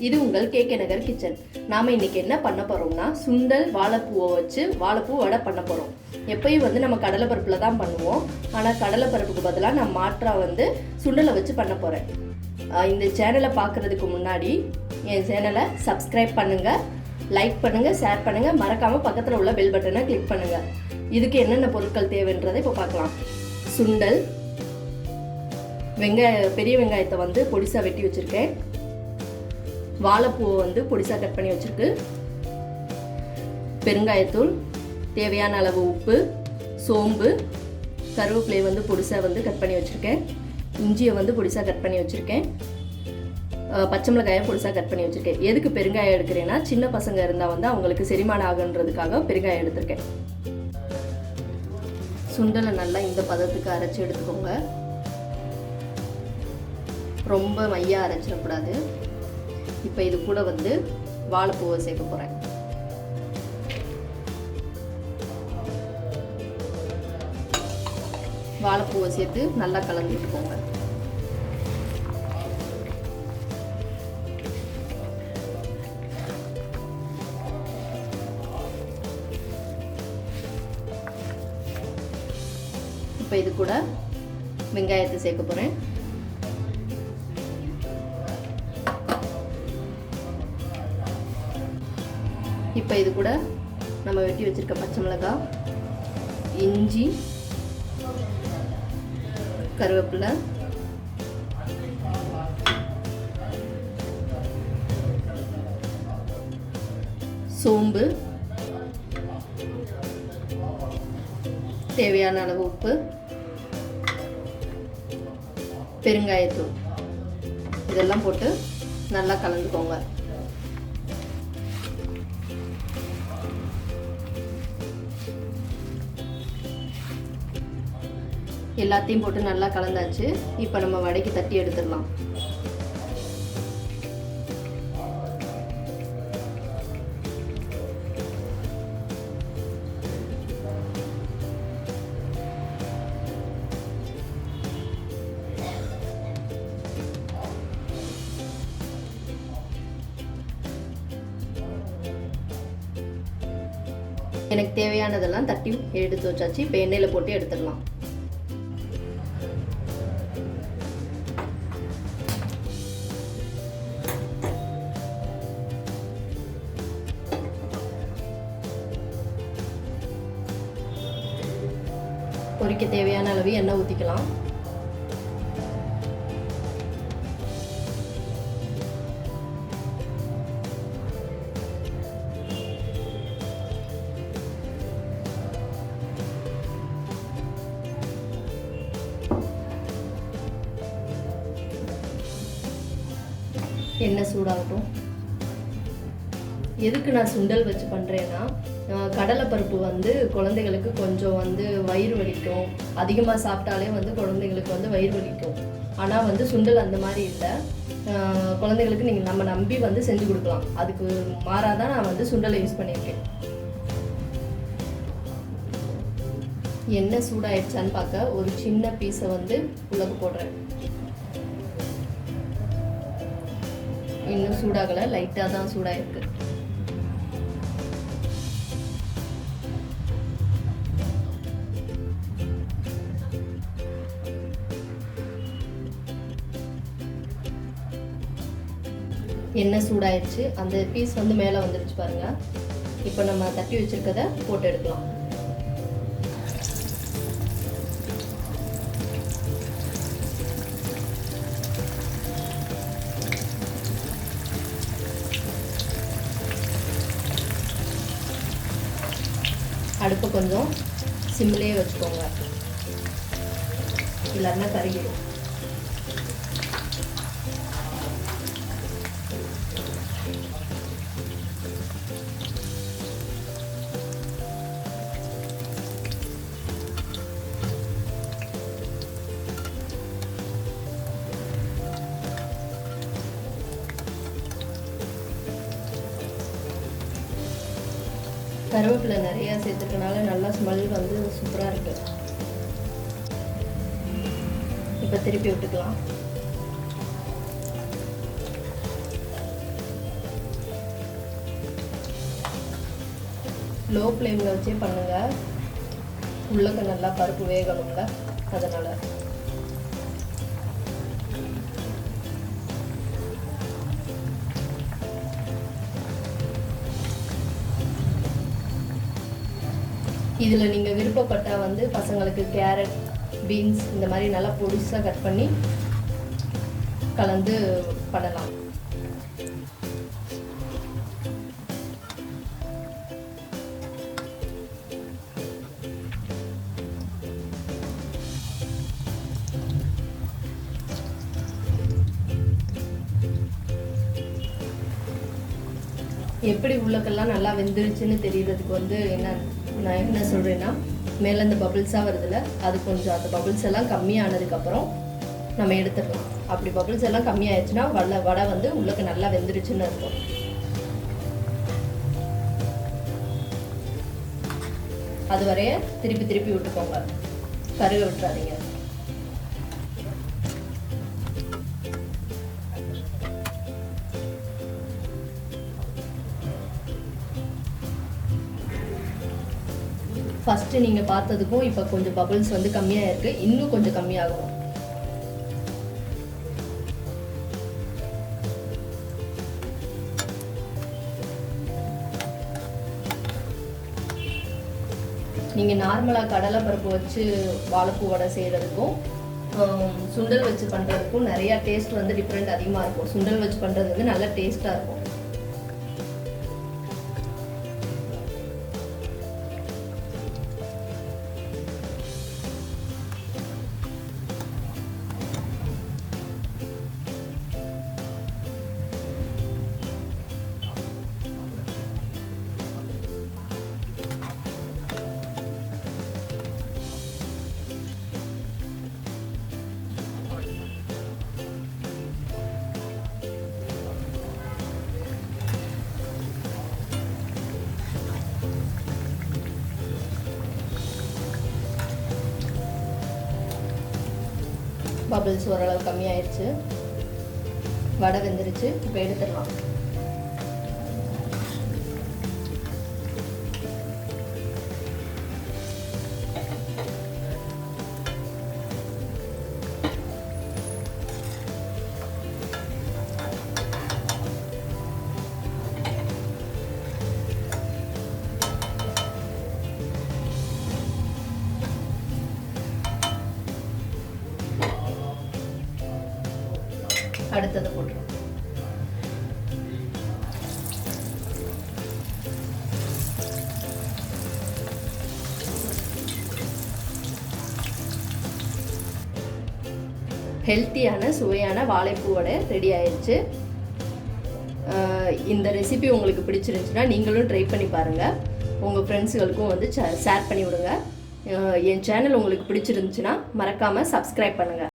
இது உங்கள் கேகே நகர் கிச்சன். நாம இன்னைக்கு என்ன பண்ண போறோம்னா சுண்டல் வாழைப்பூவை வச்சு வாழைப்பூ வடை பண்ண போறோம். எப்பயும் வந்து நம்ம கடலைப்பருப்புல தான் பண்ணுவோம். ஆனால் கடலைப்பருப்புக்கு பதிலாக நான் மாற்றா வந்து சுண்டலை வச்சு பண்ண போறேன். இந்த சேனலை பார்க்கறதுக்கு முன்னாடி என் சேனலை சப்ஸ்கிரைப் பண்ணுங்க, லைக் பண்ணுங்க, ஷேர் பண்ணுங்க, மறக்காம பக்கத்தில் உள்ள பெல் பட்டனை கிளிக் பண்ணுங்க. இதுக்கு என்னென்ன பொருட்கள் தேவைன்றதை இப்போ பார்க்கலாம். சுண்டல், பெரிய வெங்காயத்தை வந்து பொடிசா வெட்டி வச்சிருக்கேன். வாழைப்பூவை வந்து பொடிசா கட் பண்ணி வச்சிருக்கு. பெருங்காயத்தூள், தேவையான அளவு உப்பு, சோம்பு, கருவேப்பிலையை வந்து பொடிசா வந்து கட் பண்ணி வச்சிருக்கேன். இஞ்சியை வந்து பொடிசா கட் பண்ணி வச்சிருக்கேன். பச்சை மிளகாயை பொடிசா கட் பண்ணி வச்சிருக்கேன். எதுக்கு பெருங்காயம் எடுக்கிறேன்னா சின்ன பசங்க இருந்தால் வந்து அவங்களுக்கு செரிமானம் ஆகுன்றதுக்காக பெருங்காயம் எடுத்திருக்கேன். சுண்டலை நல்லா இந்த பதத்துக்கு அரைச்சி எடுத்துக்கோங்க. ரொம்ப மையா அரைச்சிடக்கூடாது. இப்போ இது கூட வந்து வாழைப்பூவை சேர்க்க போகிறேன். வாழைப்பூவை சேர்த்து நல்லா கலந்து விட்டுக்கோங்க. இப்போ இது கூட வெங்காயத்தை சேர்க்க போகிறேன். இப்போ இது கூட நம்ம வெட்டி வச்சிருக்க பச்சை மிளகாய், இஞ்சி, கருவேப்பிலை, சோம்பு, தேவையான அளவு உப்பு, பெருங்காயத்தூள் இதெல்லாம் போட்டு நல்லா கலந்துக்கோங்க. எல்லாத்தையும் போட்டு நல்லா கலந்தாச்சு. இப்போ நம்ம வடைக்கு தட்டி எடுத்துடலாம். எனக்கு தேவையானதெல்லாம் தட்டி எடுத்து வச்சாச்சு. இப்போ எண்ணெயில் போட்டு எடுத்துடலாம். பொரிக்க தேவையான அளவு எண்ணெய் ஊற்றிக்கலாம். எண்ணெய் சூடாகட்டும். எதுக்கு நான் சுண்டல் வச்சு பண்ணுறேன்னா, கடலைப்பருப்பு வந்து குழந்தைகளுக்கு கொஞ்சம் வந்து வயிறு வலிக்கும். அதிகமாக சாப்பிட்டாலே வந்து குழந்தைங்களுக்கு வந்து வயிறு வலிக்கும். ஆனால் வந்து சுண்டல் அந்த மாதிரி இல்லை. குழந்தைகளுக்கு நீங்கள் நம்ம நம்பி வந்து செஞ்சு கொடுக்கலாம். அதுக்கு மாறாதான் நான் வந்து சுண்டலை யூஸ் பண்ணியிருக்கேன். எண்ணெய் சூடாயிடுச்சான்னு பார்க்க ஒரு சின்ன பீஸை வந்து உள்ளே போடுறேன். இன்னும் சூடாகலை, லைட்டாக தான் சூடாயிருக்கு. எண்ணெய் சூடாயிடுச்சு. அந்த பீஸ் வந்து மேலே வந்துருச்சு பாருங்க. இப்போ நம்ம தட்டி வச்சிருக்கத போட்டு எடுக்கலாம். அடுப்பு கொஞ்சம் சிம்லேயே வச்சுக்கோங்க, இல்லைன்னா கருகிடும். கருவேப்பிலை நிறையா சேர்த்துக்கனால நல்லா ஸ்மெல் வந்து சூப்பராக இருக்குது. இப்போ திருப்பி விட்டுக்கலாம். லோ ஃப்ளேமில் வச்சே பண்ணுங்கள். உள்ளக்க நல்லா பருப்பு வேகணுங்க. அதனால் இதில் நீங்கள் விருப்பப்பட்டால் வந்து பசங்களுக்கு கேரட், பீன்ஸ் இந்த மாதிரி நல்லா பொடிசாக கட் பண்ணி கலந்து பண்ணலாம். எப்படி உள்ளக்கெல்லாம் நல்லா வெந்துருச்சுன்னு தெரியறதுக்கு வந்து நான் என்ன சொல்கிறேன்னா, மேலே இந்த பபிள்ஸாக வருதுல்ல, அது கொஞ்சம் அந்த பபிள்ஸ் எல்லாம் கம்மியானதுக்கப்புறம் நம்ம எடுத்துடலாம். அப்படி பபிள்ஸ் எல்லாம் கம்மியாயிடுச்சுன்னா வடை வந்து உள்ளக்க நல்லா வெந்துருச்சுன்னு இருக்கும். அது வரைய திருப்பி திருப்பி விட்டுக்கோங்க, கருக விட்டுறாதீங்க. ஃபஸ்ட்டு நீங்கள் பார்த்ததுக்கும் இப்போ கொஞ்சம் பபிள்ஸ் வந்து கம்மியாக இருக்குது, இன்னும் கொஞ்சம் கம்மியாகும். நீங்கள் நார்மலாக கடலை பருப்பு வச்சு வாழைப்பூ வடை செய்கிறதுக்கும் சுண்டல் வச்சு பண்ணுறதுக்கும் நிறையா டேஸ்ட் வந்து டிஃப்ரெண்ட் அதிகமாக இருக்கும். சுண்டல் வச்சு பண்ணுறது வந்து நல்ல டேஸ்ட்டாக இருக்கும். பபிள்ஸ் ஓரளவு கம்மியாயிடுச்சு, வடை வெந்துருச்சு. இப்போ எடுத்துடலாம். அடுத்தது போட்டுருவோம். ஹெல்த்தியான சுவையான வாழைப்பூ வடை ரெடி ஆயிடுச்சு. இந்த ரெசிபி உங்களுக்கு பிடிச்சிருந்துச்சுன்னா நீங்களும் ட்ரை பண்ணி பாருங்கள். உங்கள் ஃப்ரெண்ட்ஸுகளுக்கும் வந்து ஷேர் பண்ணி விடுங்க. என் சேனல் உங்களுக்கு பிடிச்சிருந்துச்சுன்னா மறக்காமல் சப்ஸ்கிரைப் பண்ணுங்கள்.